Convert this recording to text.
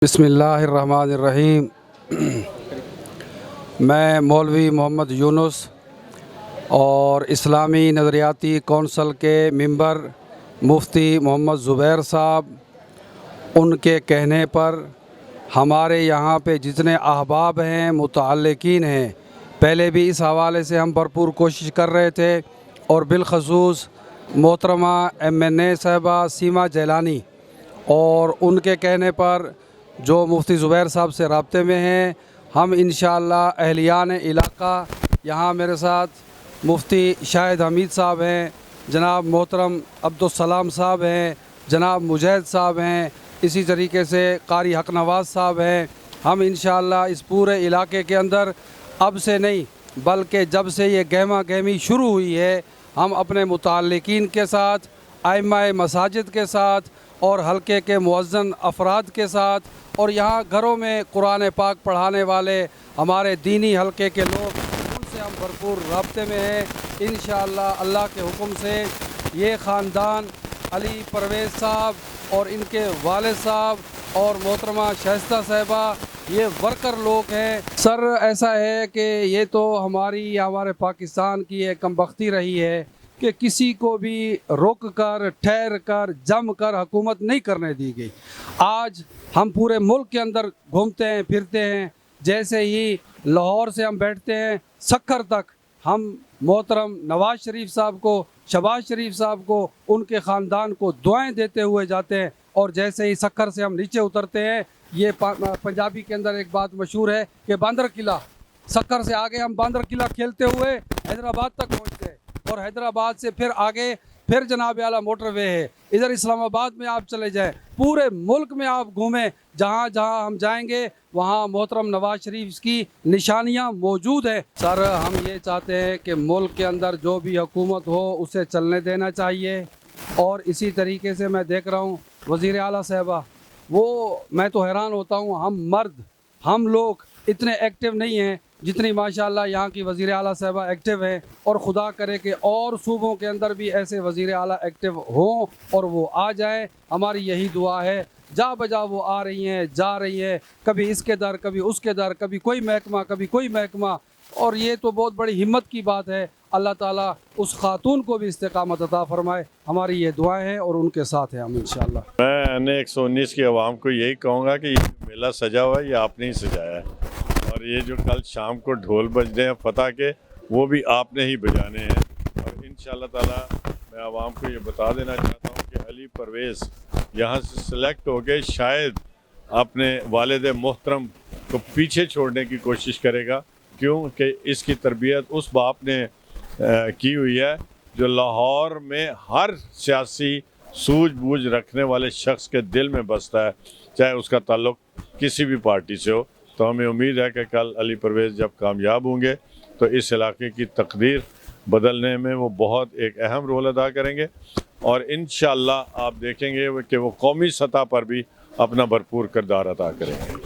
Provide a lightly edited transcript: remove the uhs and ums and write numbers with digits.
बिस्मिल्लाहिर्रहमानिर्रहीम। मैं मौलवी मोहम्मद यूनुस और इस्लामी नज़रियाती कौंसल के मेंबर मुफ्ती मोहम्मद ज़ुबैर साहब, उनके कहने पर हमारे यहाँ पे जितने अहबाब हैं, मुतअल्लिकीन हैं, पहले भी इस हवाले से हम भरपूर कोशिश कर रहे थे और बिलख़ुसूस मोहतरमा MNA साहिबा सीमा जैलानी और उनके कहने पर जो मुफ्ती ज़ुबैर साहब से राब्ते में हैं, हम इंशाअल्लाह अहलियान इलाक़ा, यहाँ मेरे साथ मुफ्ती शाहिद हमीद साहब हैं, जनाब मोहतरम अब्दुलसलाम साहब हैं, जनाब मुजैद साहब हैं, इसी तरीके से कारी हक नवाज़ साहब हैं। हम इंशाअल्लाह इस पूरे इलाके के अंदर अब से नहीं बल्कि जब से ये गहमा गहमी शुरू हुई है, हम अपने मुतअल्लिकीन के साथ, आइम्माए मसाजिद के साथ और हल्के के मुअज़्ज़न अफराद के साथ और यहाँ घरों में कुरान पाक पढ़ाने वाले हमारे दीनी हल्के के लोग, उनसे हम भरपूर राब्ते में हैं। इंशाअल्लाह अल्लाह के हुक्म से ये ख़ानदान अली परवेज़ साहब और इनके वालिद साहब और मोहतरमा शाइस्ता साहिबा, ये वर्कर लोग हैं। सर, ऐसा है कि ये तो हमारे पाकिस्तान की एक कमबख्ती रही है कि किसी को भी रोक कर, ठहर कर, जम कर हुकूमत नहीं करने दी गई। आज हम पूरे मुल्क के अंदर घूमते हैं, फिरते हैं, जैसे ही लाहौर से हम बैठते हैं सक्खर तक, हम मोहतरम नवाज़ शरीफ साहब को, शहबाज शरीफ साहब को, उनके ख़ानदान को दुआएं देते हुए जाते हैं। और जैसे ही सक्खर से हम नीचे उतरते हैं, ये पंजाबी के अंदर एक बात मशहूर है कि बांदर किला, सक्खर से आगे हम बांदर किला खेलते हुए हैदराबाद तक पहुँचते हैं और हैदराबाद से फिर आगे फिर जनाब आला मोटरवे है। इधर इस्लामाबाद में आप चले जाएं, पूरे मुल्क में आप घूमें, जहाँ जहाँ हम जाएंगे वहाँ मोहतरम नवाज़ शरीफ की निशानियाँ मौजूद हैं। सर, हम ये चाहते हैं कि मुल्क के अंदर जो भी हुकूमत हो उसे चलने देना चाहिए। और इसी तरीके से मैं देख रहा हूँ वज़ीर आला साहिबा, वो मैं तो हैरान होता हूँ, हम मर्द, हम लोग इतने एक्टिव नहीं हैं जितनी माशाअल्लाह यहाँ की वज़ीर आला साहिबा एक्टिव हैं। और खुदा करे कि और सूबों के अंदर भी ऐसे वज़ीर आला एक्टिव हों और वो आ जाएं, हमारी यही दुआ है। जा बजा वो आ रही हैं, जा रही हैं, कभी इसके दर, कभी उसके दर, कभी कोई महकमा, कभी कोई महकमा, और ये तो बहुत बड़ी हिम्मत की बात है। अल्लाह ताला उस खातून को भी इस्तिकामत अता फरमाए। हमारी ये दुआएं हैं और उनके साथ हैं हम इंशाअल्लाह। मैं 119 की आवाम को यही कहूँगा कि ये मेला सजा हुआ है, ये आपने ही सजाया है, और ये जो कल शाम को ढोल बज रहे हैं फतह के, वो भी आपने ही बजाने हैं। और इंशाअल्लाह ताला मैं आवाम को ये बता देना चाहता हूँ कि अली परवेज़ यहाँ से सिलेक्ट हो के शायद अपने वालिद मोहतरम को पीछे छोड़ने की कोशिश करेगा, क्योंकि इसकी तरबियत उस बाप ने की हुई है जो लाहौर में हर सियासी सूझबूझ रखने वाले शख्स के दिल में बसता है, चाहे उसका ताल्लुक़ किसी भी पार्टी से हो। तो हमें उम्मीद है कि कल अली परवेज़ जब कामयाब होंगे तो इस इलाके की तकदीर बदलने में वो बहुत एक अहम रोल अदा करेंगे, और इंशाअल्लाह आप देखेंगे कि वो कौमी सतह पर भी अपना भरपूर किरदार अदा करेंगे।